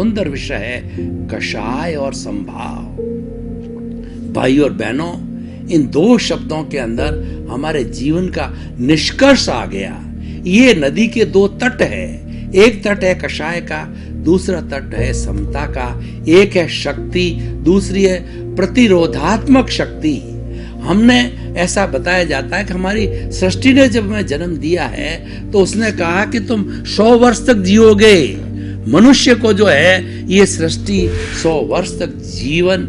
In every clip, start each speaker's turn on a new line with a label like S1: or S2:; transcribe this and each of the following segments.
S1: सुंदर विषय है कषाय और संभाव। भाई और बहनों, इन दो शब्दों के अंदर हमारे जीवन का निष्कर्ष आ गया। ये नदी के दो तट है, एक तट है कषाय का, दूसरा तट है समता का। एक है शक्ति, दूसरी है प्रतिरोधात्मक शक्ति। हमने ऐसा बताया जाता है कि हमारी सृष्टि ने जब हमें जन्म दिया है तो उसने कहा कि तुम 100 वर्ष तक जियोगे। मनुष्य को जो है ये सृष्टि 100 वर्ष तक जीवन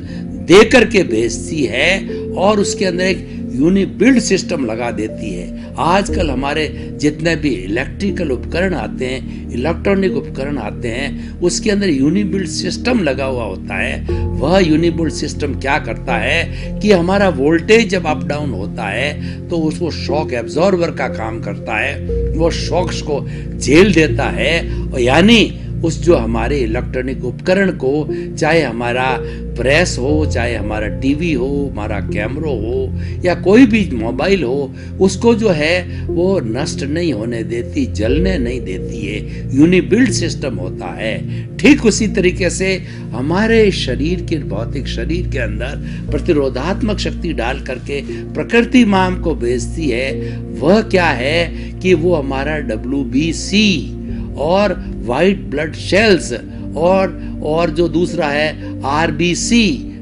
S1: दे करके भेजती है और उसके अंदर एक यूनिबिल्ड सिस्टम लगा देती है। आजकल हमारे जितने भी इलेक्ट्रिकल उपकरण आते हैं, इलेक्ट्रॉनिक उपकरण आते हैं, उसके अंदर यूनिबिल्ड सिस्टम लगा हुआ होता है। वह यूनिबिल्ड सिस्टम क्या करता है कि हमारा वोल्टेज जब अप डाउन होता है तो उसको शॉक एब्जॉर्बर का काम करता है। वो शॉक्स को झेल देता है और यानी उस जो हमारे इलेक्ट्रॉनिक उपकरण को, चाहे हमारा प्रेस हो, चाहे हमारा टीवी हो, हमारा कैमरा हो या कोई भी मोबाइल हो, उसको जो है वो नष्ट नहीं होने देती, जलने नहीं देती है। यूनिबिल्ड सिस्टम होता है। ठीक उसी तरीके से हमारे शरीर के, भौतिक शरीर के अंदर प्रतिरोधात्मक शक्ति डाल करके प्रकृति मां हमको भेजती है। वह क्या है कि वो हमारा WBC और वाइट ब्लड सेल्स और जो दूसरा है RBC,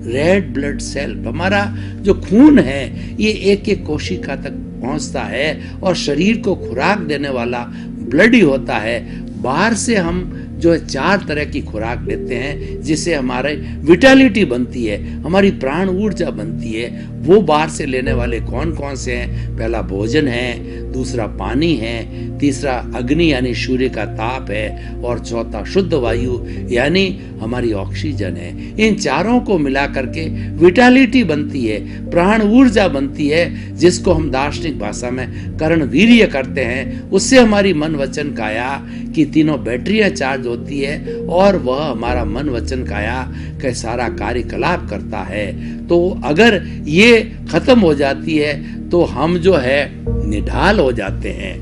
S1: रेड ब्लड सेल। हमारा जो खून है ये एक एक कोशिका तक पहुंचता है और शरीर को खुराक देने वाला ब्लड ही होता है। बाहर से हम जो है 4 तरह की खुराक लेते हैं जिससे हमारे विटालिटी बनती है, हमारी प्राण ऊर्जा बनती है। वो बाहर से लेने वाले कौन कौन से हैं? पहला भोजन है, दूसरा पानी है, तीसरा अग्नि यानी सूर्य का ताप है और चौथा शुद्ध वायु यानी हमारी ऑक्सीजन है। इन चारों को मिला करके विटालिटी बनती है, प्राण ऊर्जा बनती है, जिसको हम दार्शनिक भाषा में कर्णवीर्य करते हैं। उससे हमारी मन वचन काया की तीनों बैटरियां चार्ज होती है और वह हमारा मन वचन काया का सारा कार्यकलाप करता है। तो अगर ये खत्म हो जाती है तो हम जो है निढाल हो जाते हैं,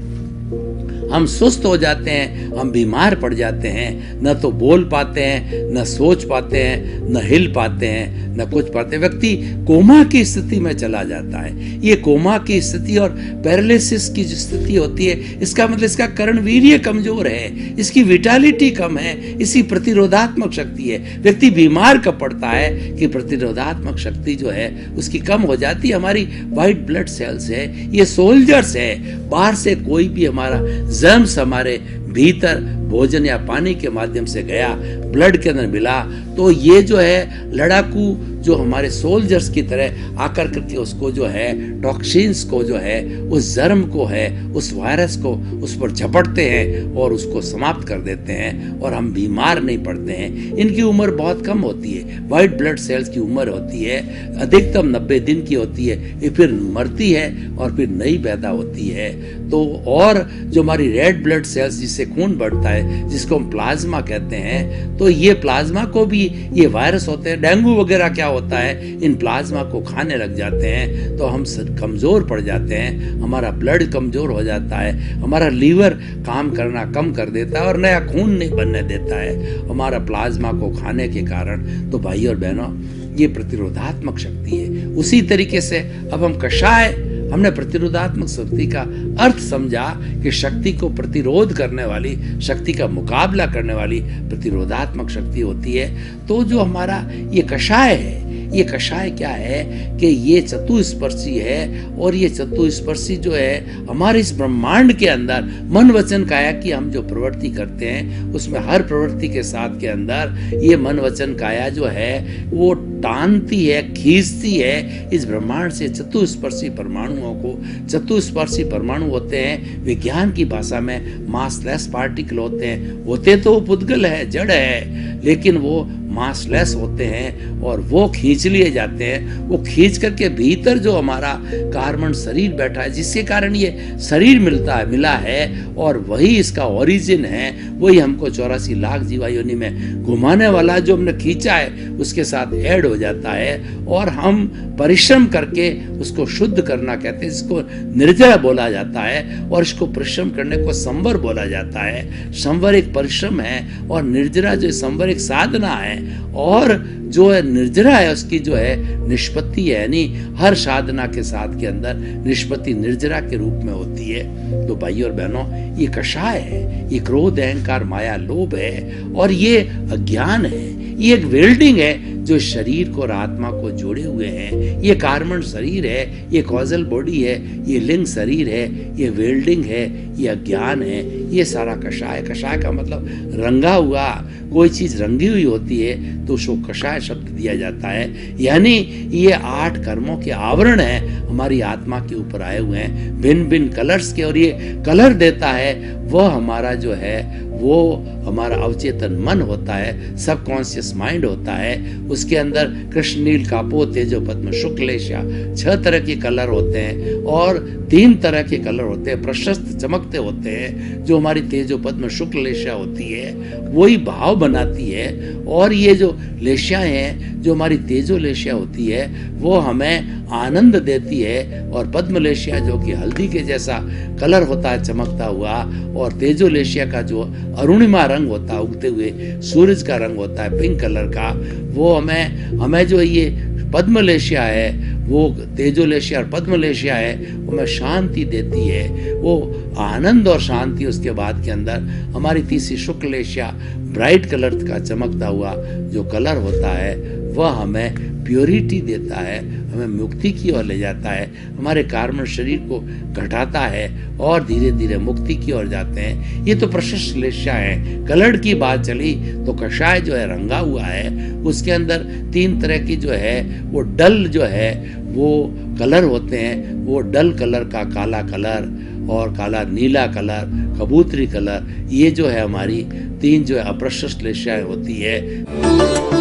S1: हम सुस्त हो जाते हैं, हम बीमार पड़ जाते हैं, न तो बोल पाते हैं, न सोच पाते हैं, न हिल पाते हैं, न कुछ पाते। व्यक्ति कोमा की स्थिति में चला जाता है। ये कोमा की स्थिति और पैरालिसिस की जो स्थिति होती है, इसका मतलब इसका कर्णवीर्य कमजोर है, इसकी विटालिटी कम है, इसकी प्रतिरोधात्मक शक्ति है। व्यक्ति बीमार कब पड़ता है कि प्रतिरोधात्मक शक्ति जो है उसकी कम हो जाती है। हमारी व्हाइट ब्लड सेल्स है, ये सोल्जर्स है। बाहर से कोई भी हमारा जर्म्स हमारे भीतर भोजन या पानी के माध्यम से गया, ब्लड के अंदर मिला, तो ये जो है लड़ाकू जो हमारे सोल्जर्स की तरह आकर करके उसको जो है टॉक्सिन्स को जो है, उस जर्म को है, उस वायरस को उस पर झपटते हैं और उसको समाप्त कर देते हैं और हम बीमार नहीं पड़ते हैं। इनकी उम्र बहुत कम होती है। व्हाइट ब्लड सेल्स की उम्र होती है अधिकतम 90 दिन की होती है, ये फिर मरती है और फिर नई पैदा होती है। तो और जो हमारी रेड ब्लड सेल्स जिससे खून बढ़ता है, जिसको हम प्लाज्मा कहते हैं, तो ये प्लाज्मा को भी ये वायरस होते हैं। डेंगू वगैरह क्या होता है, इन प्लाज्मा को खाने लग जाते हैं तो हम कमजोर पड़ जाते हैं, हमारा ब्लड कमजोर हो जाता है, हमारा लीवर काम करना कम कर देता है और नया खून नहीं बनने देता है हमारा प्लाज्मा को खाने के कारण। तो भाई और बहनों, ये प्रतिरोधात्मक शक्ति है। उसी तरीके से अब हम कषाय, हमने प्रतिरोधात्मक शक्ति का अर्थ समझा कि शक्ति को प्रतिरोध करने वाली, शक्ति का मुकाबला करने वाली प्रतिरोधात्मक शक्ति होती है। तो जो हमारा ये कषाय है, ये कषाय क्या है कि ये चतुस्पर्शी है और ये चतुस्पर्शी जो है हमारे इस ब्रह्मांड के अंदर मन वचन काया की हम जो प्रवृत्ति करते हैं, उसमें हर प्रवृत्ति के साथ के अंदर ये मन वचन काया जो है वो टानती है, खींचती है इस ब्रह्मांड से चतुस्पर्शी परमाणुओं को। चतुस्पर्शी परमाणु होते हैं विज्ञान की भाषा में मासलेस पार्टिकल होते हैं। होते तो वो पुद्गल है, जड़ है, लेकिन वो मांसलेस होते हैं और वो खींच लिए जाते हैं। वो खींच करके भीतर जो हमारा कार्बन शरीर बैठा है, जिसके कारण ये शरीर मिला है और वही इसका ओरिजिन है, वही हमको 84 लाख जीवा योनि में घुमाने वाला जो हमने खींचा है उसके साथ ऐड हो जाता है और हम परिश्रम करके उसको शुद्ध करना कहते हैं, जिसको निर्जरा बोला जाता है और इसको परिश्रम करने को संवर बोला जाता है। संवर एक परिश्रम है और निर्जरा जो संवर एक साधना है और जो है निर्जरा है उसकी जो है निष्पत्ति है, यानी हर साधना के साथ के अंदर निष्पत्ति निर्जरा के रूप में होती है। तो भाइयों और बहनों, ये कषाय है, ये क्रोध अहंकार माया लोभ है और ये अज्ञान है। ये एक वेल्डिंग है जो शरीर को और आत्मा को जोड़े हुए हैं। ये कार्बन शरीर है, ये कॉजल बॉडी है, ये लिंग शरीर है, ये वेल्डिंग है, ये अज्ञान है। ये सारा कषाय। कषाय का मतलब रंगा हुआ, कोई चीज रंगी हुई होती है तो उसको कषाय शब्द दिया जाता है। यानी ये 8 कर्मों के आवरण है हमारी आत्मा के ऊपर आए हुए हैं भिन्न भिन्न कलर्स के, और ये कलर देता है वह हमारा जो है वो हमारा अवचेतन मन होता है, सबकॉन्शियस माइंड होता है। उसके अंदर कृष्ण नील कापो तेजो पद्म शुक्लेशा 6 तरह के कलर होते हैं और 3 तरह के कलर होते हैं, प्रशस्त चमकते होते हैं। जो हमारी तेजो पद्म शुक्ल लेशा होती है वही भाव बनाती है, और ये जो लेशाएं हैं, जो हमारी तेजो लेशा होती है वो हमें आनंद देती है, और पद्म लेशिया जो कि हल्दी के जैसा कलर होता है चमकता हुआ, और तेजो लेशिया का जो अरुणिमा रंग होता है, उगते हुए सूरज का रंग होता है पिंक कलर का, वो हमें जो ये पद्मलेशिया है, वो तेजोलेशिया और पद्मलेशिया है, वो हमें शांति देती है। वो आनंद और शांति उसके बाद के अंदर हमारी तीसरी शुक्लेशिया ब्राइट कलर का चमकता हुआ जो कलर होता है वह हमें प्योरिटी देता है, हमें मुक्ति की ओर ले जाता है, हमारे कार्बन शरीर को घटाता है और धीरे धीरे मुक्ति की ओर जाते हैं। ये तो प्रशस्त लेशा है। कलर की बात चली तो कषाय जो है रंगा हुआ है, उसके अंदर 3 तरह की जो है वो डल जो है वो कलर होते हैं। वो डल कलर का काला कलर और काला नीला कलर, कबूतरी कलर, ये जो है हमारी 3 जो है अप्रशस्त लेशाएं होती है।